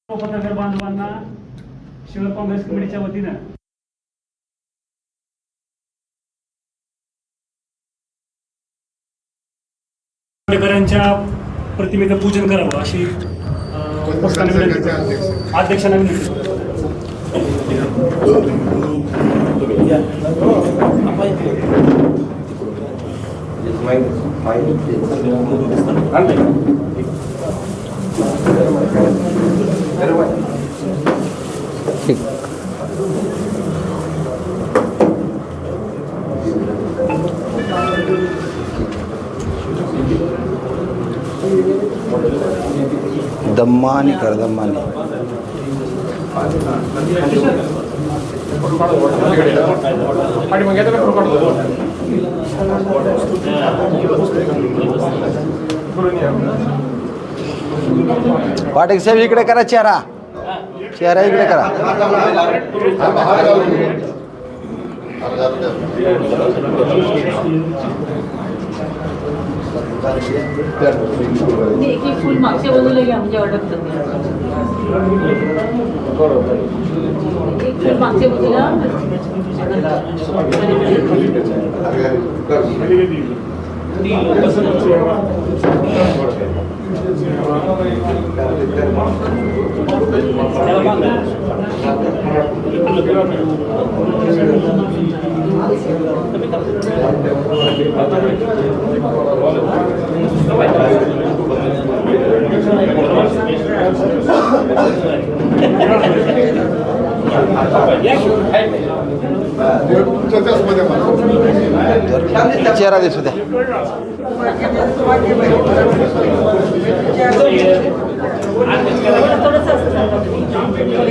पत्रकार बांधवांना शहर काँग्रेस कमिटीच्या वतीनं आंबेडकरांच्या प्रतिमेचं पूजन करावं अशी अध्यक्षांना विनंती. दम्मानी कर दम्मानी पाटील साहेब इकडे करा चेहरा चेहरा इकडे करा. एक एक फुल मागच्या बाजूला घ्या म्हणजे ऑर्डर एक फुल मागच्या बाजूला चेहरा दिसू द्या.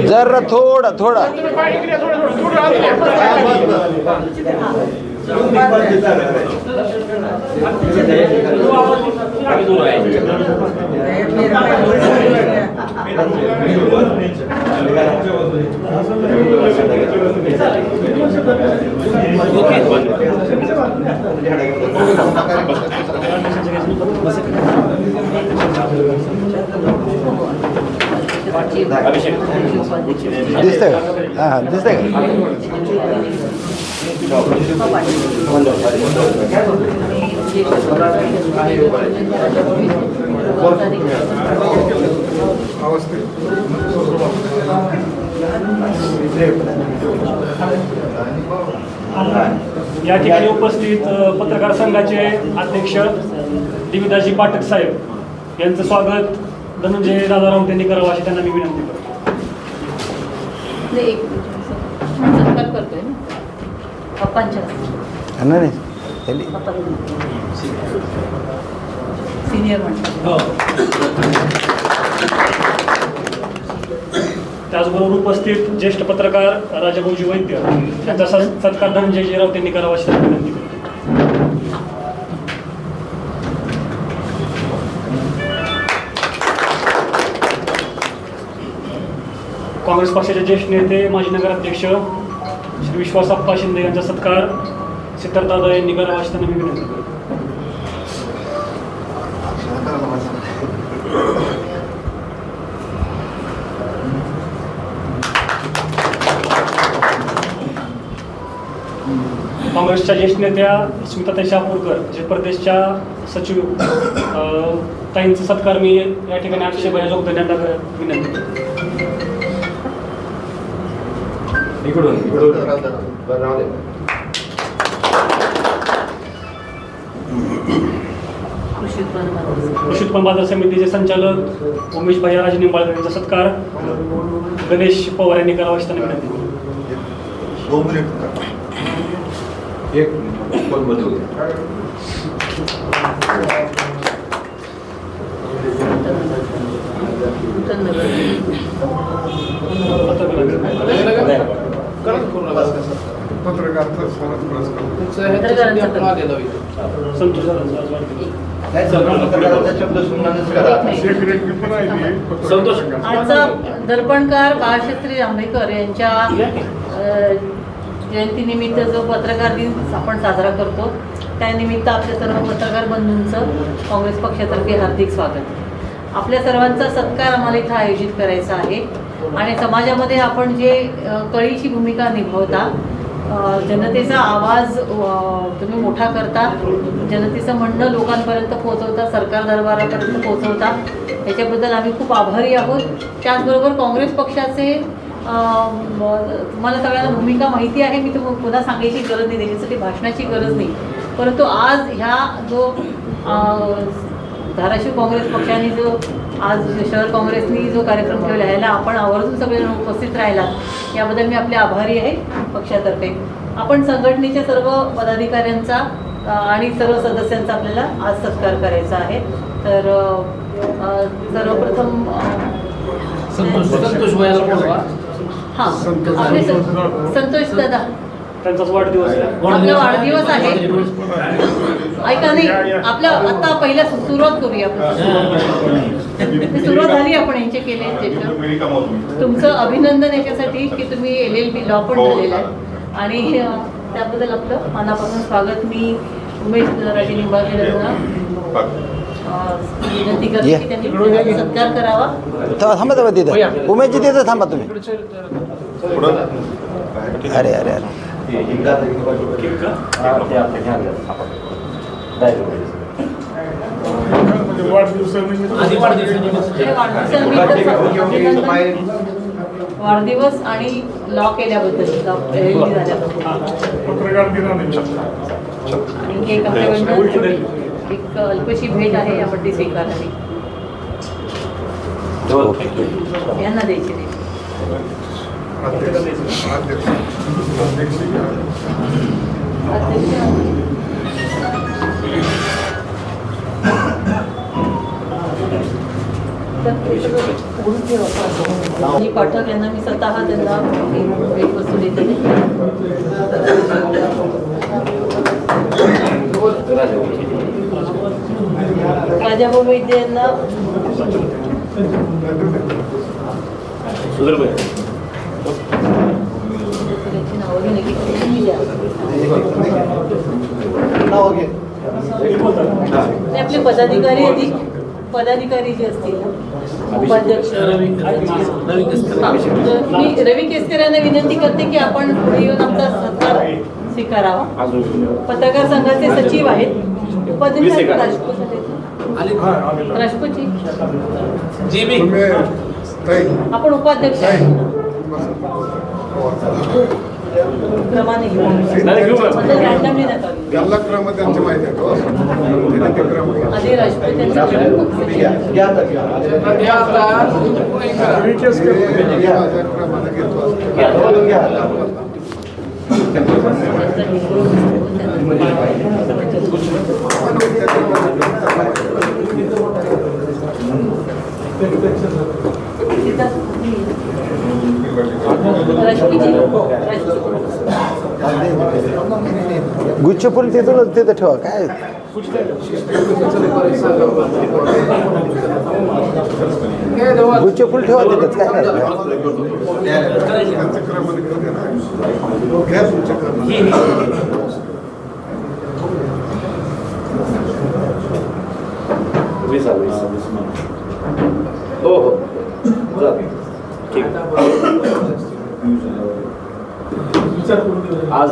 जरा थोडं थोडं दिसतंय का? हां दिसतंय का? या ठिकाणी उपस्थित पत्रकार संघाचे अध्यक्ष दिविदाजी पाठक साहेब यांचं स्वागत धनंजय दादा राऊत यांनी करावं अशी त्यांना मी विनंती करतो. एक सत्कार करतोय ना पप्पांच्या नाही सिनियर म्हणतात. त्याचबरोबर उपस्थित ज्येष्ठ पत्रकार राजाभाऊजी वैद्य यांचा सत्कार धनंजय राऊत यांनी करावा अशी त्यांना विनंती करतो. काँग्रेस पक्षाचे ज्येष्ठ नेते माजी नगराध्यक्ष श्री विश्वासप्पा शिंदे यांचा सत्कार सिद्धार्थदादा यांनी करावा अशी त्यांना मी विनंती करतो. काँग्रेसच्या ज्येष्ठ नेत्या स्मिताताई शापूरकर जे प्रदेशच्या सचिव ताईंचा सत्कार मी या ठिकाणी अक्षयभाई जोगदंड यांना विनंती करतो. कृषी उत्पन्न बाजार समितीचे संचालक उमेश भैया राज निंबाळकर यांचा सत्कार गणेश पवार यांनी करावा अशी त्यांना विनंती करतो. आजचा दर्पणकार बाळशास्त्री आंबेडकर यांच्या जयंतीनिमित्त जो पत्रकार दिन आपण साजरा करतो त्यानिमित्त आपल्या सर्व पत्रकार बंधूंचं काँग्रेस पक्षातर्फे हार्दिक स्वागत. आपल्या सर्वांचा सत्कार आम्हाला इथं आयोजित करायचा आहे आणि समाजामध्ये आपण जे कळीची भूमिका निभावता, जनतेचा आवाज तुम्ही मोठा करता, जनतेचं म्हणणं लोकांपर्यंत पोहोचवता, सरकार दरबारापर्यंत पोहोचवता, याच्याबद्दल आम्ही खूप आभारी आहोत. त्याचबरोबर काँग्रेस पक्षाचे तुम्हाला सगळ्यांना भूमिका माहिती आहे, मी तुम्हाला पुन्हा सांगायची गरज नाही, त्याच्यासाठी भाषणाची गरज नाही. परंतु आज ह्या जो धाराशिव काँग्रेस पक्षाने जो आज शहर काँग्रेसनी जो कार्यक्रम ठेवला ह्याला आपण आवर्जून सगळेजण उपस्थित राहिला, याबद्दल मी आपले आभारी आहे पक्षातर्फे. आपण संघटनेच्या सर्व पदाधिकाऱ्यांचा आणि सर्व सदस्यांचा आपल्याला आज सत्कार करायचा आहे. तर सर्वप्रथम संतोष व्हायला बोलवा. हां, आपले संतोष दादा, त्यांचाच वाढदिवस आहे. आपला वाढदिवस आहे. ऐका नाही, आपल्या आता पहिल्या सुरुवात करूया आपण. सुरुवात झाली आपण यांचे केले. तुमचं अभिनंदन याच्यासाठी की तुम्ही LLB लॉ पण झालेला आहे आणि त्याबद्दल आपलं मनापासून स्वागत. मी उमेश राजे निंबाळकर यांना विनंती करते की त्यांनी सत्कार करावा. थांबा तिथं उमेशजी तिथं थांबा तुम्ही. अरे अरे अरे वाढदिवस आणि लॉ केल्याबद्दल, LLB झाल्याबद्दल आणि एक आमच्याकडनं एक अल्पशी भेट आहे, आपण ती स्वीकारावी. यांना द्यायची नाही. जी पाठक यांना मी स्वतः त्यांना भेटवस्तू देते. राजाभाऊ वैद्य यांना त्याची नावं घेणे की तुम्ही द्या. ते आपले पदाधिकारी जे असतील, उपाध्यक्ष, मी रवी केसकर यांना विनंती करते की आपण पुढे येऊन आमचा सत्कार स्वीकारावा. पत्रकार संघाचे सचिव आहेत, उपाध्यक्ष राजपूतजी, आपण उपाध्यक्ष क्रमाने घेऊ, रँडमली नका. आधी राजपूत गुच्छ फुल तिथूनच तिथं ठेवा. काय गुच्छ फुल ठेवा तिथंच. काय आज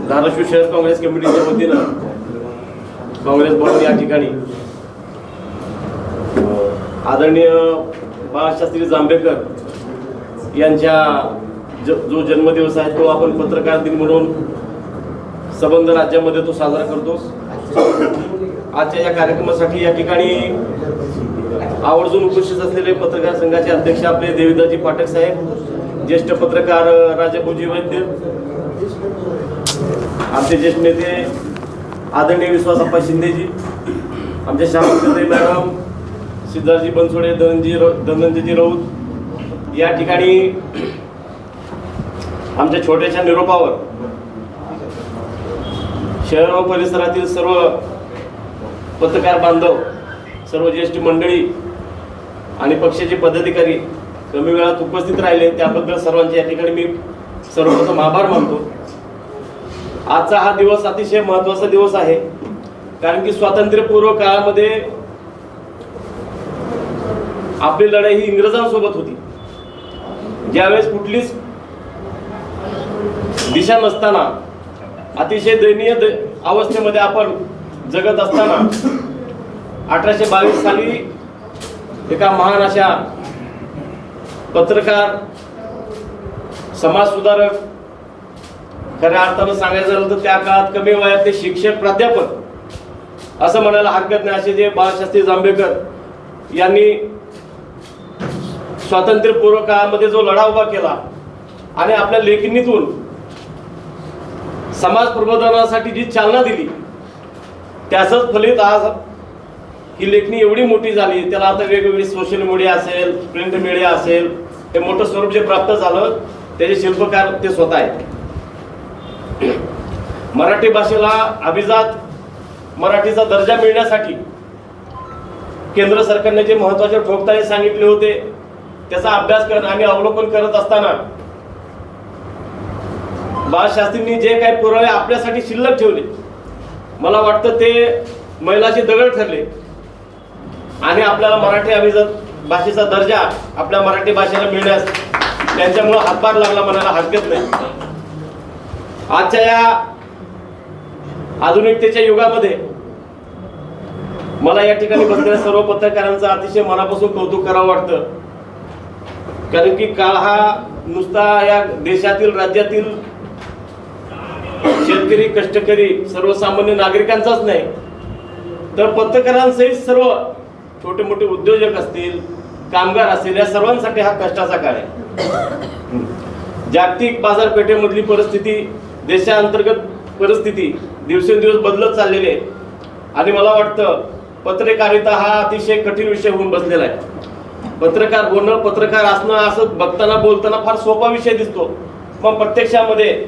धाराशिव शहर काँग्रेस कमिटीच्या वतीनं काँग्रेस भवन या ठिकाणी आदरणीय बाळशास्त्री जांभेकर यांच्या जो जन्मदिवस आहे तो आपण पत्रकार दिन म्हणून संबंध राज्यामध्ये तो साजरा करतो. आजच्या या कार्यक्रमासाठी या ठिकाणी आवर्जून उपस्थित असलेले पत्रकार संघाचे अध्यक्ष आपले देविदासजी पाठक साहेब, ज्येष्ठ पत्रकार राजाभाऊजी वैद्य, आमचे ज्येष्ठ नेते आदरणीय विश्वासप्पा शिंदेजी, आमचे श्यामकांताई मॅडम, सिद्धार्थजी बनसोडे, धनंजयजी राऊत, या ठिकाणी आमच्या छोट्याशा निरोपावर शहर व परिसरातील सर्व पत्रकार बांधव, सर्व ज्येष्ठ मंडळी आणि पक्षाचे पदाधिकारी कमी वेळात उपस्थित राहिले त्याबद्दल सर्वांचे या ठिकाणी मी सर्वप्रथम आभार मानतो. आजचा हा दिवस अतिशय महत्त्वाचा दिवस आहे. कारण की स्वातंत्र्यपूर्व काळामध्ये आपली लढाई ही इंग्रजांसोबत होती. ज्यावेळेस कुठलीच दिशा नसताना अतिशय दयनीय अवस्थेमध्ये आपण जगत असताना 1822 साली एका महान अशा पत्रकार, समाजसुधारक, खऱ्या अर्थानं सांगायचं झालं तर त्या काळात कमी वयातले शिक्षक, प्राध्यापक असं म्हणायला हरकत नाही, असे जे बाळशास्त्री जांभेकर यांनी स्वातंत्र्यपूर्व काळामध्ये जो लढा उभा केला आणि आपल्या लेखणीतून समाज प्रबोधनासाठी जी चालना दिली, त्याचंच फलित आज ही लेखणी एवढी मोठी झाली. त्याला आता वेगवेगळी सोशल मीडिया असेल, प्रिंट मीडिया असेल, हे मोठं स्वरूप जे प्राप्त झालं त्याचे शिल्पकार ते स्वतः आहेत. मराठी भाषेला अभिजात मराठीचा दर्जा मिळण्यासाठी केंद्र सरकारने जे महत्त्वाचे ठोकताळे सांगितले होते त्याचा अभ्यास आणि अवलोकन करत असताना बाळशास्त्रींनी जे काही पुरावे आपल्यासाठी शिल्लक ठेवले, मला वाटतं ते मैलाचे दगड ठरले आणि आपल्याला मराठी अभिजात भाषेचा दर्जा आपल्या मराठी भाषेला मिळण्यास त्यांच्यामुळे हातभार लागला म्हणायला हरकत नाही. आजच्या या आधुनिकतेच्या युगामध्ये मला या ठिकाणी बसलेल्या सर्व पत्रकारांचं अतिशय मनापासून कौतुक करावं वाटतं. कारण की काळ हा नुसता या देशातील, राज्यातील शेतकरी, कष्टकरी, सर्वसामान्य नागरिकांचाच नाही, तर पत्रकारांसहित सर्व छोटे मोठे उद्योजक असतील, कामगार असतील, या सर्वांसाठी हा कष्टाचा काळ आहे. जागतिक बाजारपेठेमधली परिस्थिती, देशांतर्गत परिस्थिती दिवसेंदिवस बदलत चाललेली आहे आणि मला वाटतं पत्रकारिता हा अतिशय कठीण विषय होऊन बसलेला आहे. पत्रकार होणं, पत्रकार असणं असं बघताना बोलताना फार सोपा विषय दिसतो, पण प्रत्यक्षामध्ये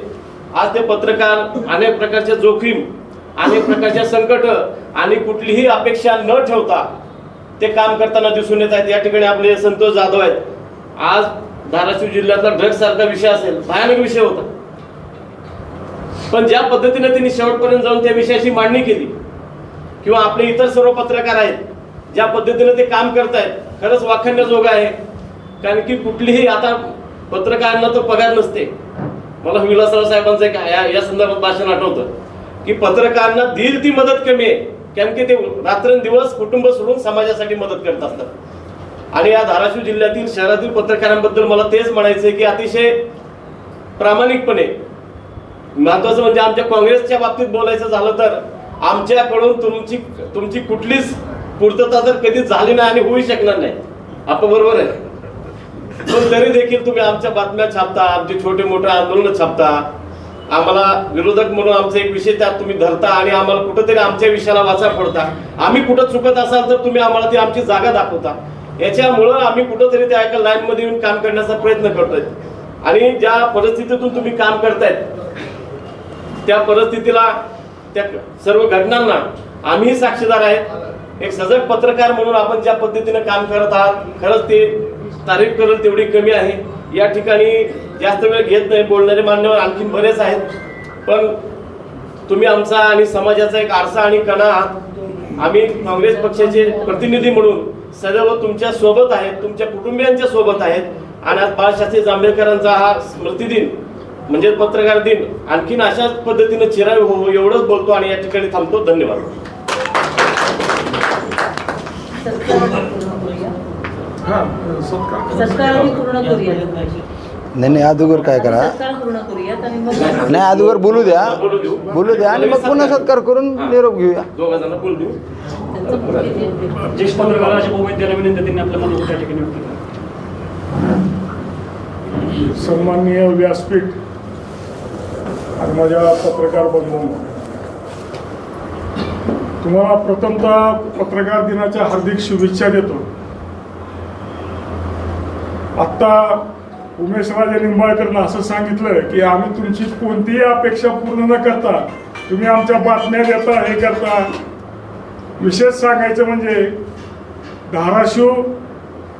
आज ते पत्रकार अनेक प्रकारच्या जोखीम, अनेक प्रकारच्या संकट आणि कुठलीही अपेक्षा न ठेवता ते काम करताना दिसून येत आहेत. या ठिकाणी आपले संतोष जाधव आहेत. आज धाराशिव जिल्ह्यातला ड्रग्ज सारखा विषय असेल, भयानक विषय होता, पण ज्या पद्धतीने त्यांनी शेवटपर्यंत जाऊन त्या विषयाची मांडणी केली, किंवा आपले इतर सर्व पत्रकार आहेत ज्या पद्धतीने ते काम करतायत, खरंच वाखाणण्याजोगं आहे. कारण की कुठलीही आता पत्रकारांना तर पगार नसते. मला विलासराव साहेबांचं एक या संदर्भात भाषण आठवतं की पत्रकारांना दिल ती मदत कमी आहे, कारण की ते रात्रंदिवस कुटुंब सोडून समाजासाठी मदत करत असतात. आणि या धाराशिव जिल्ह्यातील, शहरातील पत्रकारांबद्दल मला तेच म्हणायचं आहे की अतिशय प्रामाणिकपणे, महत्वाचं म्हणजे आमच्या काँग्रेसच्या बाबतीत बोलायचं झालं तर आमच्याकडून तुमची कुठलीच पूर्तता तर कधीच झाली नाही आणि होऊ शकणार नाही, आपण बरोबर आहे. पण तरी देखील तुम्ही आमच्या बातम्या छापता, आमचे छोटे मोठे आंदोलन छापता, आम्हाला विरोधक म्हणून आमचा एक विषय त्यात तुम्ही धरता आणि आम्हाला कुठंतरी आमच्या विषयाला वाचा फोडता. आम्ही कुठं चुकत असाल तर तुम्ही आम्हाला ती आमची जागा दाखवता. याच्यामुळं आम्ही कुठंतरी त्या एका लाईनमध्ये येऊन काम करण्याचा प्रयत्न करतोय आणि ज्या परिस्थितीतून तुम्ही काम करतायत त्या परिस्थितीला, त्या सर्व घटनांना आम्हीही साक्षीदार आहेत. एक सजग पत्रकार म्हणून आपण ज्या पद्धतीने काम करत आहात, खरंच ते तारीफ करेल तेवढी कमी आहे. या ठिकाणी जास्त वेळ घेत नाही, बोलणारे मान्यवर आणखीन बरेच आहेत, पण तुम्ही आमचा आणि समाजाचा एक आरसा आणि कणा आहात. आम्ही काँग्रेस पक्षाचे प्रतिनिधी म्हणून सदैव तुमच्या सोबत आहेत, तुमच्या कुटुंबियांच्या सोबत आहेत. आणि आज बाळशास्त्री जांभेकरांचा हा स्मृती दिन म्हणजे पत्रकार दिन आणखीन अशाच पद्धतीने चिरावी हो, एवढंच बोलतो आणि या ठिकाणी थांबतो. धन्यवाद. नाही अगोदर काय करा, नाही अगोदर बोलू द्या आणि मग पुन्हा सत्कार करून निरोप घेऊया. दोघा जण बोलू देऊ. ज्येष्ठ पत्रकार अशोक वैद्याला विनंती त्यांनी आपल्या मत त्या ठिकाणी व्यक्त केलं. सन्माननीय व्यासपीठ आणि माझ्या पत्रकार बंधूंनो, तुम्हाला प्रथमतः पत्रकार दिनाच्या हार्दिक शुभेच्छा देतो. आत्ता उमेशराजे निंबाळकरनं असं सांगितलं की आम्ही तुमची कोणतीही अपेक्षा पूर्ण न करता तुम्ही आमच्या बातम्या देता, हे करता. विशेष सांगायचं म्हणजे धाराशिव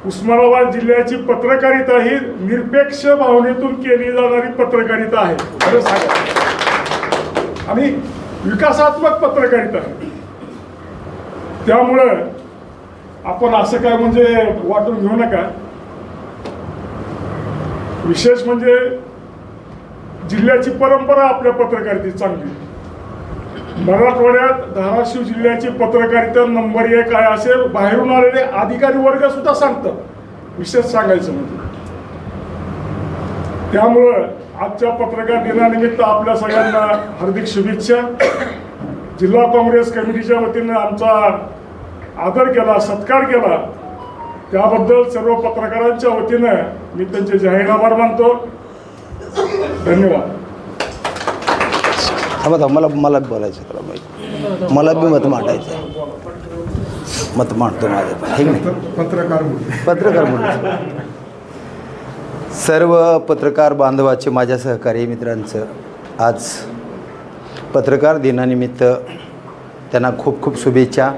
उस्मानाबाद जिल्ह्याची पत्रकारिता ही निरपेक्ष भावनेतून केली जाणारी पत्रकारिता आहे, खरं सांगा, आणि विकासात्मक पत्रकारिता आहे. त्यामुळं आपण असं काय म्हणजे वाटून घेऊ नका. विशेष म्हणजे जिल्ह्याची परंपरा आपल्या पत्रकारितेची चांगली. मराठवाड्यात धाराशिव जिल्ह्याची पत्रकारिता नंबर 1 आहे असे बाहेरून आलेले अधिकारी वर्ग सुद्धा सांगतात. विशेष सांगायचं म्हणजे त्यामुळं आजच्या पत्रकार दिनानिमित्त आपल्या सगळ्यांना हार्दिक शुभेच्छा. जिल्हा काँग्रेस कमिटीच्या वतीनं आमचा आदर केला, सत्कार केला, त्याबद्दल सर्व पत्रकारांच्या वतीनं मी त्यांचे जाहीर आभार मानतो. धन्यवाद. मला बोलायचं तुला माहिती, मला बी मत मांडायचं आहे. मत मांडतो माझं पण, ठीक नाही. पत्रकार म्हणून सर्व पत्रकार बांधवाचे, माझ्या सहकारी मित्रांचं आज पत्रकार दिनानिमित्त त्यांना खूप खूप शुभेच्छा.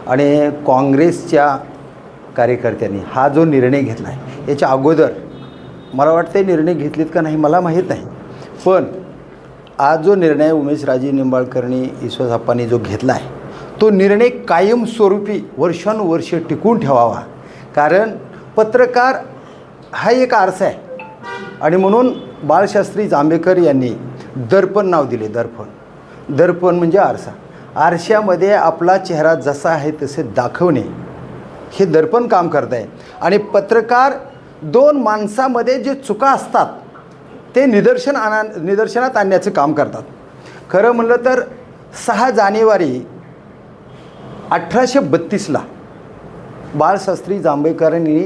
आणि काँग्रेसच्या कार्यकर्त्यांनी हा जो निर्णय घेतला आहे याच्या अगोदर मला वाटतं निर्णय घेतलेत का नाही मला माहीत नाही, पण आज जो निर्णय उमेशराजे निंबाळकरनी ईश्वरप्पांनी जो घेतला आहे तो निर्णय कायमस्वरूपी वर्षानुवर्षे टिकून ठेवावा. कारण पत्रकार हा एक आरसा आहे आणि म्हणून बाळशास्त्री जांभेकर यांनी दर्पण नाव दिले. दर्पण म्हणजे आरसा. आरशामध्ये आपला चेहरा जसा आहे तसे दाखवणे हे दर्पण काम करत आहे. आणि पत्रकार दोन माणसामध्ये जे चुका असतात ते निदर्शनात आणण्याचं काम करतात. खरं म्हणलं तर 6 जानेवारी 1832ला बाळशास्त्री जांभेकरांनी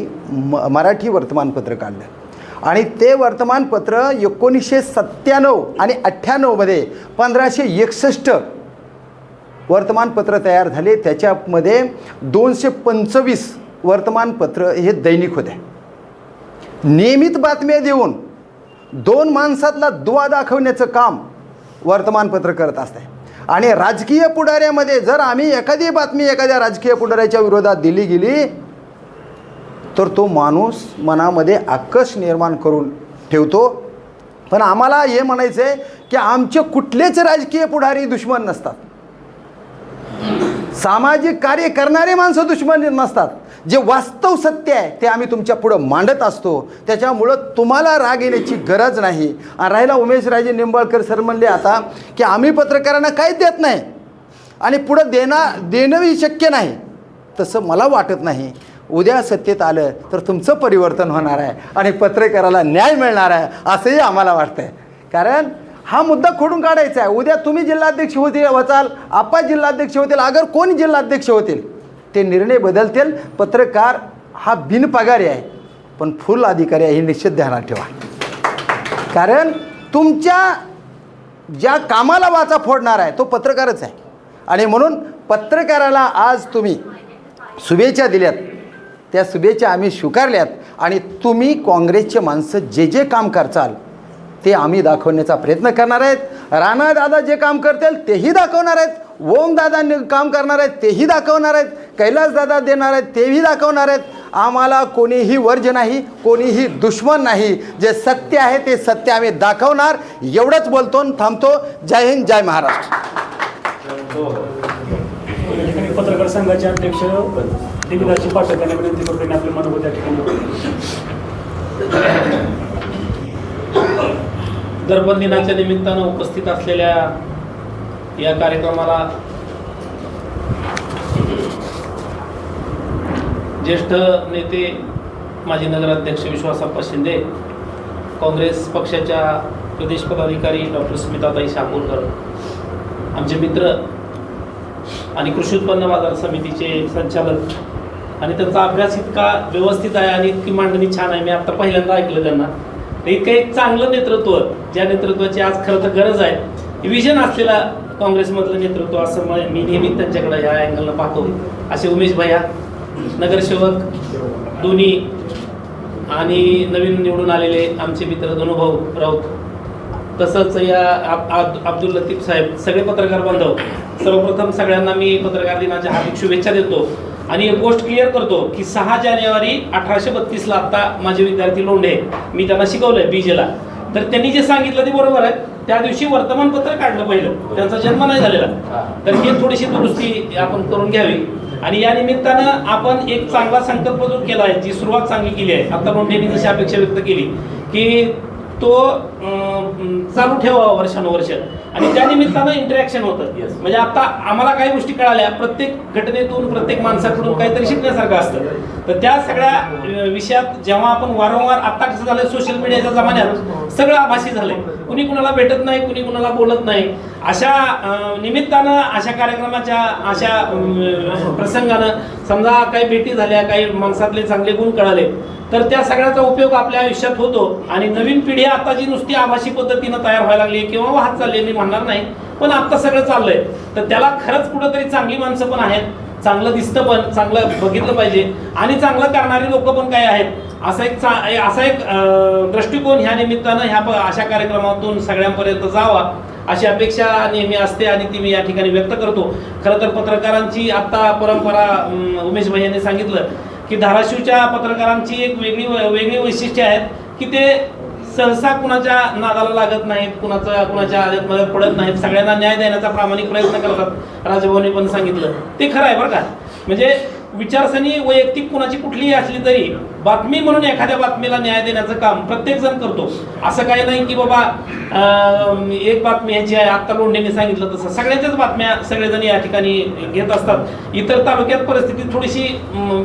मराठी वर्तमानपत्र काढलं आणि ते वर्तमानपत्र 1997 आणि 98मध्ये 1561 वर्तमानपत्र तयार झाले. त्याच्यामध्ये 225 वर्तमानपत्र हे दैनिक होते. नियमित बातम्या देऊन 2 माणसातला दुवा दाखवण्याचं काम वर्तमानपत्र करत असते. आणि राजकीय पुढाऱ्यामध्ये जर आम्ही एखादी बातमी एखाद्या राजकीय पुढाऱ्याच्या विरोधात दिली गेली तर तो माणूस मनामध्ये आकर्ष निर्माण करून ठेवतो. पण आम्हाला हे म्हणायचं आहे की आमचे कुठलेच राजकीय पुढारी दुश्मन नसतात. सामाजिक कार्य करणारे माणसं दुश्मन नसतात. जे वास्तव सत्य आहे ते आम्ही तुमच्या पुढं मांडत असतो. त्याच्यामुळं तुम्हाला राग येण्याची गरज नाही. आणि राहिला उमेशराजे निंबाळकर सर म्हणले आता की आम्ही पत्रकारांना काहीच देत नाही आणि पुढं देणंही शक्य नाही, तसं मला वाटत नाही. उद्या सत्तेत आलं तर तुमचं परिवर्तन होणार आहे आणि पत्रकाराला न्याय मिळणार आहे असंही आम्हाला वाटतं आहे. कारण हा मुद्दा खोडून काढायचा आहे. उद्या तुम्ही जिल्हाध्यक्ष होचाल, आप्पा जिल्हाध्यक्ष होतील, अगर कोणी जिल्हाध्यक्ष होतील ते निर्णय बदलतील. पत्रकार हा बिनपगारी आहे पण फुल अधिकारी आहे हे निश्चित ध्यानात ठेवा. कारण तुमच्या ज्या कामाला वाचा फोडणार आहे तो पत्रकारच आहे. आणि म्हणून पत्रकाराला आज तुम्ही शुभेच्छा दिल्यात, त्या शुभेच्छा आम्ही स्वीकारल्यात. आणि तुम्ही काँग्रेसचे माणसं जे जे काम करचाल ते आम्ही दाखवण्याचा प्रयत्न करणार आहेत. राणादादा जे काम करतील तेही दाखवणार आहेत, ओमदादा काम करणार आहेत तेही दाखवणार आहेत, कैलासदादा देणार आहेत तेही दाखवणार आहेत. आम्हाला कोणीही वर्ज नाही, कोणीही दुश्मन नाही. जे सत्य आहे ते सत्य आम्ही दाखवणार. एवढंच बोलतो आणि थांबतो. जय हिंद, जय महाराष्ट्र. पत्रकार संघाचे अध्यक्ष देवीदासजी पाठक यांना विनंती करतो आणि आपले मनोगत त्या ठिकाणी. दर्पण दिनाच्या निमित्तानं उपस्थित असलेल्या या कार्यक्रमाला ज्येष्ठ नेते माजी नगराध्यक्ष विश्वासप्पा शिंदे, काँग्रेस पक्षाच्या प्रदेश पदाधिकारी डॉक्टर स्मिताताई शापूरकर, आमचे मित्र आणि कृषी उत्पन्न बाजार समितीचे संचालक, आणि त्यांचा अभ्यास इतका व्यवस्थित आहे आणि इतकी मांडणी छान आहे. मी आता पहिल्यांदा ऐकलं त्यांना. तर इतकं एक चांगलं नेतृत्व, ज्या नेतृत्वाची आज खरं तर गरज आहे, विजन असलेला काँग्रेसमधलं नेतृत्व असं मी नेहमी त्यांच्याकडे ह्या अँगलनं पाहतो. असे उमेश भैया नगरसेवक दोन्ही आणि नवीन निवडून आलेले आमचे मित्र धनुभाऊ राऊत, तसंच या अब्दुल लतीफ साहेब, सगळे पत्रकार बांधव, सर्वप्रथम सगळ्यांना मी पत्रकार दिनाच्या हार्दिक शुभेच्छा देतो. आणि एक गोष्ट क्लिअर करतो की 6 जानेवारी 1832ला आता माझे विद्यार्थी लोंढे, मी त्यांना शिकवलंय बीजेला, तर त्यांनी जे सांगितलं ते बरोबर आहे. त्या दिवशी वर्तमानपत्र काढलं पहिलं, त्यांचा जन्म नाही झालेला. तर ही थोडीशी दुरुस्ती आपण करून घ्यावी. आणि या निमित्तानं आपण एक चांगला संकल्प जो केला आहे, जी सुरुवात चांगली केली आहे, आता लोंढेंनी जशी अपेक्षा व्यक्त केली की तो चालू ठेवावा वर्षानुवर्ष आणि त्या निमित्तानं इंटरॅक्शन होतं. म्हणजे आता आम्हाला काही गोष्टी कळाल्या, प्रत्येक घटनेतून प्रत्येक माणसाकडून काहीतरी शिकण्यासारखं असतं. तर त्या सगळ्या विषयात जेव्हा आपण वारंवार, आता कसं झालं सोशल मीडियाच्या जमान्यात सगळं आभासी झालंय, कुणी कुणाला भेटत नाही, कुणी कुणाला बोलत नाही. अशा निमित्तानं, अशा कार्यक्रमाच्या, अशा प्रसंगानं समजा काही भेटी झाल्या, काही माणसातले चांगले गुण कळाले, तर त्या सगळ्याचा उपयोग आपल्या आयुष्यात होतो. आणि नवीन पिढी आता जी नुसती आभासी पद्धतीनं तयार व्हायला लागली किंवा वाहत चालली, मी म्हणणार नाही, पण आता सगळं चाललंय, तर त्याला खरंच कुठंतरी चांगली माणसं पण आहेत, चांगलं दिसतं पण, चांगलं बघितलं पाहिजे आणि चांगलं करणारी लोक पण काय आहेत, असा एक दृष्टिकोन ह्या निमित्तानं ह्या अशा कार्यक्रमातून सगळ्यांपर्यंत जावा अशी अपेक्षा नेहमी असते आणि ती मी या ठिकाणी व्यक्त करतो. खरं तर पत्रकारांची आता परंपरा, उमेश भाई यांनी सांगितलं की धाराशिवच्या पत्रकारांची एक वेगळी वैशिष्ट्ये आहेत की ते सहसा कुणाच्या नादाला लागत नाहीत, कुणाच्या आदत पडत नाहीत, सगळ्यांना न्याय देण्याचा प्रामाणिक प्रयत्न करतात. राजभाऊने पण सांगितलं ते खरं आहे बरं का. म्हणजे विचारसरणी वैयक्तिक कुणाची कुठलीही असली तरी बातमी म्हणून एखाद्या बातमीला न्याय देण्याचं काम प्रत्येक जण करतो. असं काही नाही की बाबा एक बातमी ह्याची आहे, आत्ता लोंढेंनी सांगितलं तसं सगळ्यांच्याच बातम्या सगळेजण या ठिकाणी घेत असतात. इतर तालुक्यात परिस्थिती थोडीशी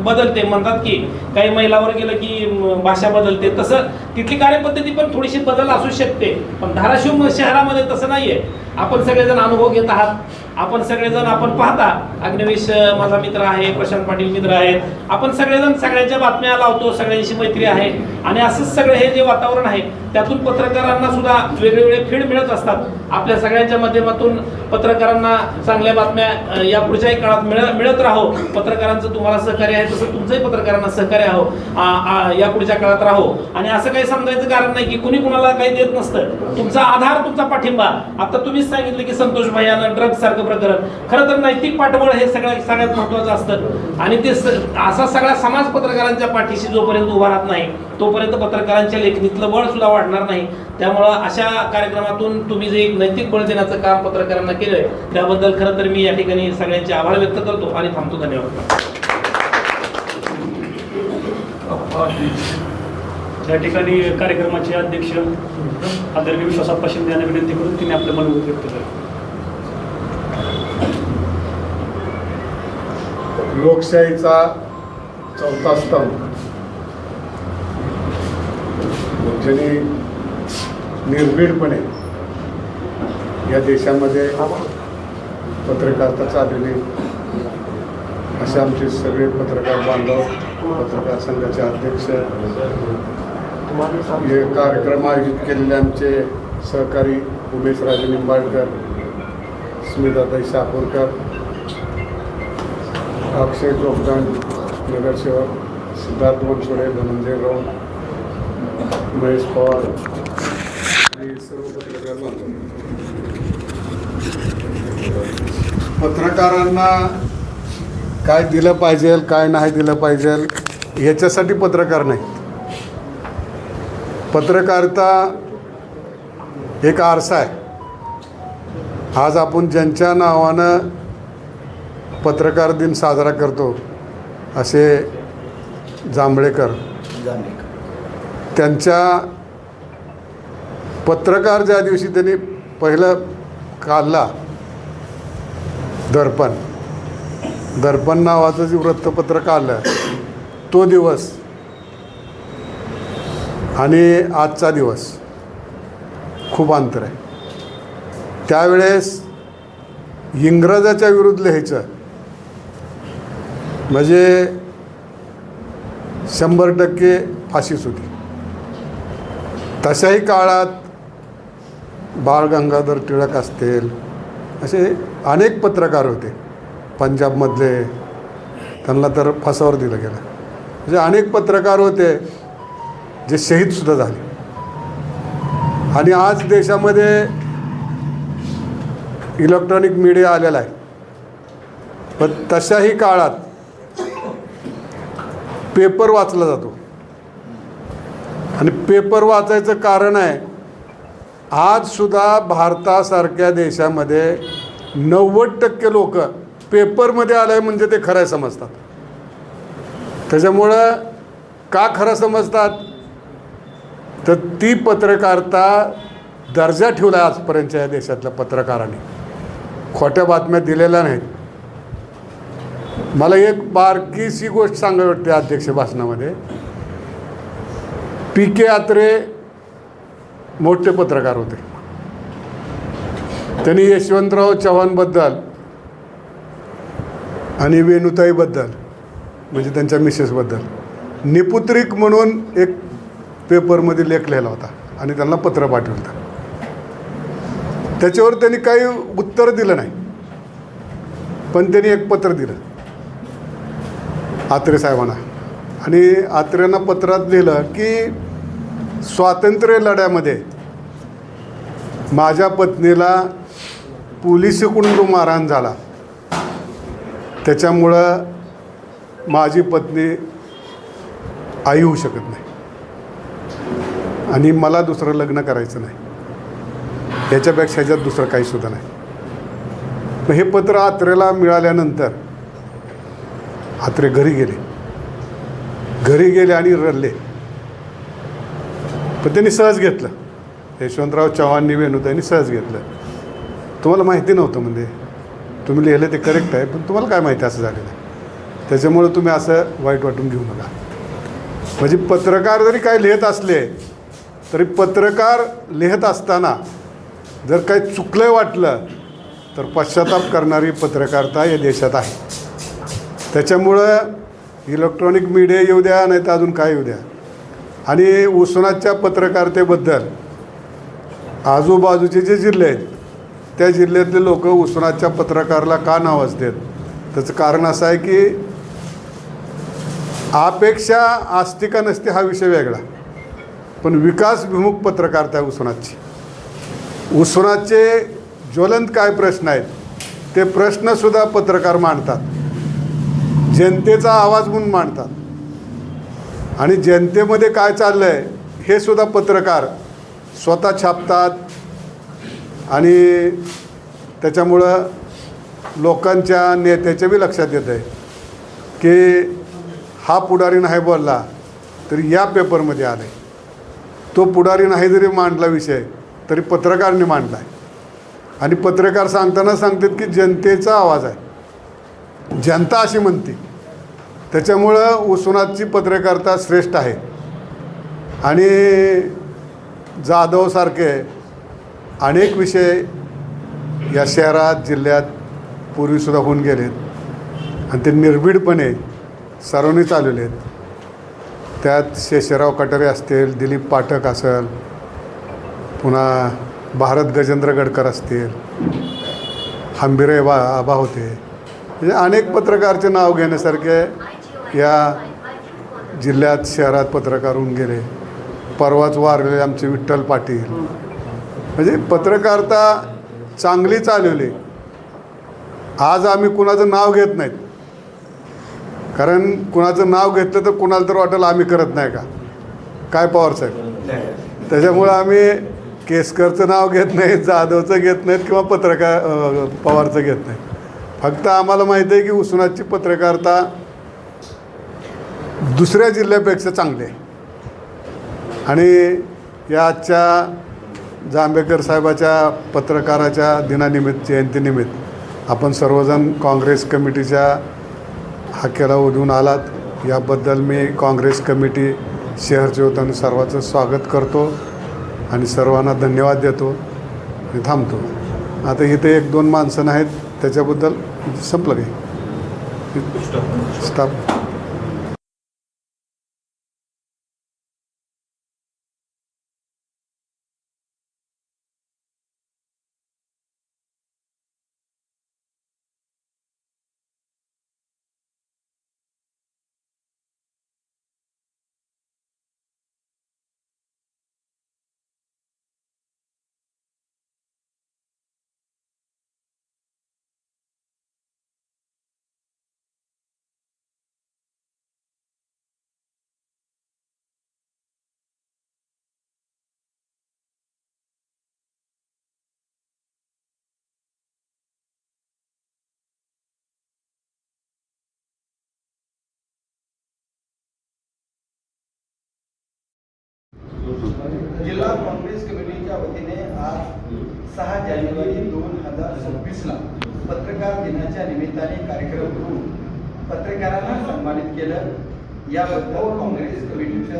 बदलते, म्हणतात की काही महिलावर गेलं की भाषा बदलते, तसं तिथली कार्यपद्धती पण थोडीशी बदल असू शकते. पण धाराशिव शहरामध्ये तसं नाहीये. आपण सगळेजण अनुभव घेत आहात, आपण सगळेजण आपण पाहता, अग्निवेश माझा मित्र आहे, प्रशांत पाटील मित्र आहेत, आपण सगळेजण सगळ्यांच्या बातम्या लावतो, सगळ्यांशी मैत्री आहे आणि असंच सगळं हे जे वातावरण आहे त्यातून पत्रकारांना सुद्धा वेगवेगळे फीड मिळत असतात. आपल्या सगळ्यांच्या माध्यमातून पत्रकारांना चांगल्या बातम्या या पुढच्याही काळात मिळत राहो. पत्रकारांचं तुम्हाला सहकार्य आहे तसं तुमचंही पत्रकारांना सहकार्य आहो या पुढच्या काळात राहो. आणि असं काही समजायचं कारण नाही की कुणी कुणाला काही देत नसतं. तुमचा आधार, तुमचा पाठिंबा. आता तुम्हीच सांगितलं की संतोष भाईंना ड्रग्ज सारखं प्रकरण, खरं तर नैतिक पाठबळ हे सगळ्यात महत्वाचं असतं आणि ते असा सगळा समाज पत्रकारांच्या पाठीशी जोपर्यंत उभा राहत नाही तोपर्यंत पत्रकारांच्या लेखणीतलं बळ सुद्धा वाढणार नाही. त्यामुळं अशा कार्यक्रमातून तुम्ही जे एक नैतिक बळ देण्याचं काम पत्रकारांना केलंय त्याबद्दल खरं तर मी या ठिकाणी सगळ्यांचे आभार व्यक्त करतो आणि थांबतो. धन्यवाद. या ठिकाणी कार्यक्रमाचे अध्यक्ष आदरणीय विश्वासाप्पा शिंदे यांना विनंती करून तिने आपलं मनोगत व्यक्त केलं. लोकशाहीचा चौथा स्तंभ ज्यांनी निर्भीडपणे या देशामध्ये पत्रकारिता चालवली असे आमचे सगळे पत्रकार बांधव, पत्रकार संघाचे अध्यक्ष, हे कार्यक्रम आयोजित केलेले आमचे सहकारी उमेश राजे निंबाळकर, स्मिताताई शापूरकर, अक्षय जोगदंड नगरसेवक, सिद्धार्थ बनसोडे, धनंजय राऊत, महेश पवार आणि सर्व पत्रकार बांधव. पत्रकारांना काय दिलं पाहिजे, काय नाही दिलं पाहिजे याच्यासाठी पत्रकार नाहीत. पत्रकारिता एक आरसा आहे. आज आपण ज्यांच्या नावानं पत्रकार दिन साजरा करतो असे जांभळेकर, त्यांच्या पत्रकार ज्या दिवशी त्यांनी पहिलं काढला दर्पण नावाचं जे वृत्तपत्र काढलं तो दिवस आणि आजचा दिवस खूप अंतर आहे. त्यावेळेस इंग्रजाच्या विरुद्ध लिहायचं म्हणजे 100% फाशीच होती. तशाही काळात बाळ गंगाधर टिळक असतील, असे अनेक पत्रकार होते पंजाबमधले, त्यांना तर फासावर दिलं गेलं. म्हणजे अनेक पत्रकार होते जे शहीदसुद्धा झाले. आणि आज देशामध्ये इलेक्ट्रॉनिक मीडिया आलेला आहे, पण तशाही काळात पेपर वाचला जातो. आणि पेपर वाचायचं कारण आहे, आजसुद्धा भारतासारख्या देशामध्ये 90% लोक पेपरमध्ये आलं आहे म्हणजे ते खरं समजतात. त्याच्यामुळं का खरं समजतात तर ती पत्रकारिता दर्जा ठेवला आहे आजपर्यंतच्या या देशातल्या पत्रकारांनी. खोट्या बातम्या दिलेल्या नाहीत. मला एक बारकीशी गोष्ट सांगावी वाटते अध्यक्ष भाषणामध्ये. पी के अत्रे मोठे पत्रकार होते. त्यांनी यशवंतराव चव्हाणबद्दल आणि वेणुताईबद्दल म्हणजे त्यांच्या मिसेसबद्दल निपुत्रिक म्हणून एक पेपरमध्ये लेख लिहिला होता आणि त्यांना पत्र पाठवलं होतं. त्याच्यावर त्यांनी काही उत्तर दिलं नाही, पण त्यांनी एक पत्र दिलं आत्रे साहेबांना. आणि आत्रेंना पत्रात लिहिलं की स्वातंत्र्य लढ्यामध्ये माझ्या पत्नीला पोलिसाकडून जो मारहाण झाला त्याच्यामुळं माझी पत्नी आई होऊ शकत नाही आणि मला दुसरं लग्न करायचं नाही. याच्यापेक्षा ह्याच्यात दुसरं काहीसुद्धा नाही. मग हे पत्र आत्रेला मिळाल्यानंतर आत्रे घरी गेले आणि रडले. पण त्यांनी सहज घेतलं. यशवंतराव चव्हाणनी वेणुताईंनी सहज घेतलं. तुम्हाला माहिती नव्हतं म्हणजे तुम्ही लिहिलं ते करेक्ट आहे, पण तुम्हाला काय माहिती असं झालेलं आहे. त्याच्यामुळं तुम्ही असं वाईट वाटून घेऊ नका. म्हणजे पत्रकार जरी काय लिहित असले तरी पत्रकार लिहित असताना जर काही चुकलं वाटलं तर पश्चाताप करणारी पत्रकारिता या देशात आहे. त्याच्यामुळं इलेक्ट्रॉनिक मीडिया येऊ द्या नाही तर अजून काय येऊ द्या. आणि उस्मानाबादच्या पत्रकारितेबद्दल आजूबाजूचे जे जिल्हे आहेत त्या जिल्ह्यातले लोक उस्मानाबादच्या पत्रकाराला का नावाजतात त्याचं कारण असं आहे की अपेक्षा असते का नसते हा विषय वेगळा, पण विकासभिमुख पत्रकारिता आहे उस्मानाबादची. उस्मानाबादचे ज्वलंत काय प्रश्न आहेत ते प्रश्नसुद्धा पत्रकार मांडतात. जनतेचा आवाज म्हणून मांडतात. आणि जनतेमध्ये काय चाललं आहे हे सुद्धा पत्रकार स्वतः छापतात. आणि त्याच्यामुळं लोकांच्या नेत्याच्या बी लक्षात येतं आहे की हा पुढारी नाही बोलला तरी या पेपरमध्ये आलं आहे. तो पुढारी नाही जरी मांडला विषय तरी पत्रकारांनी मांडला आहे. आणि पत्रकार सांगताना सांगतात की जनतेचा आवाज आहे, जनता अशी म्हणते. त्याच्यामुळं उस्मानाबादची पत्रकारिता श्रेष्ठ आहे. आणि जाधवसारखे अनेक विषय या शहरात जिल्ह्यात पूर्वीसुद्धा होऊन गेलेत आणि ते निर्भीडपणे सर्वांनी चालवले आहेत. त्यात शेषराव कटारे असतील, दिलीप पाठक असेल, पुन्हा भारत गजेंद्र गडकर असतील, हंबिरे आबा होते. म्हणजे अनेक पत्रकारचे नाव घेण्यासारखे या जिल्ह्यात शहरात पत्रकार होऊन गेले. परवाच वारलेले आमचे विठ्ठल पाटील. म्हणजे पत्रकारिता चांगली चालवली. आज आम्ही कुणाचं नाव घेत नाहीत, कारण कुणाचं नाव घेतलं तर कुणाला तर वाटेल आम्ही करत नाही का काय पवारसाहेब. त्याच्यामुळं आम्ही केसकरचं नाव घेत नाहीत, जाधवचं घेत नाहीत किंवा पवारचं घेत नाही. फक्त आम्हाला माहिती आहे की उस्मानाबादची पत्रकारिता दुसऱ्या जिल्ह्यापेक्षा चांगली आहे. आणि या आजच्या जांभेकर साहेबाच्या पत्रकाराच्या दिनानिमित्त जयंतीनिमित्त आपण सर्वजण काँग्रेस कमिटीच्या हाकेला उधळून आलात याबद्दल मी काँग्रेस कमिटी शहरच्या वतीने सर्वांचं स्वागत करतो आणि सर्वांना धन्यवाद देतो आणि थांबतो. आता इथे 1-2 माणसं आहेत त्याच्याबद्दल संपलं काही स्टाफ. जिल्हा काँग्रेस कमिटीच्या वतीने आज 6 जानेवारी 2026ला पत्रकार दिनाच्या निमित्ताने कार्यक्रम करून पत्रकारांना सन्मानित केलं. याबद्दल काँग्रेस कमिटीचं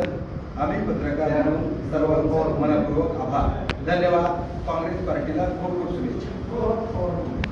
आम्ही पत्रकार म्हणून सर्व मनपूर्वक आभार. धन्यवाद. काँग्रेस पार्टीला खूप खूप शुभेच्छा.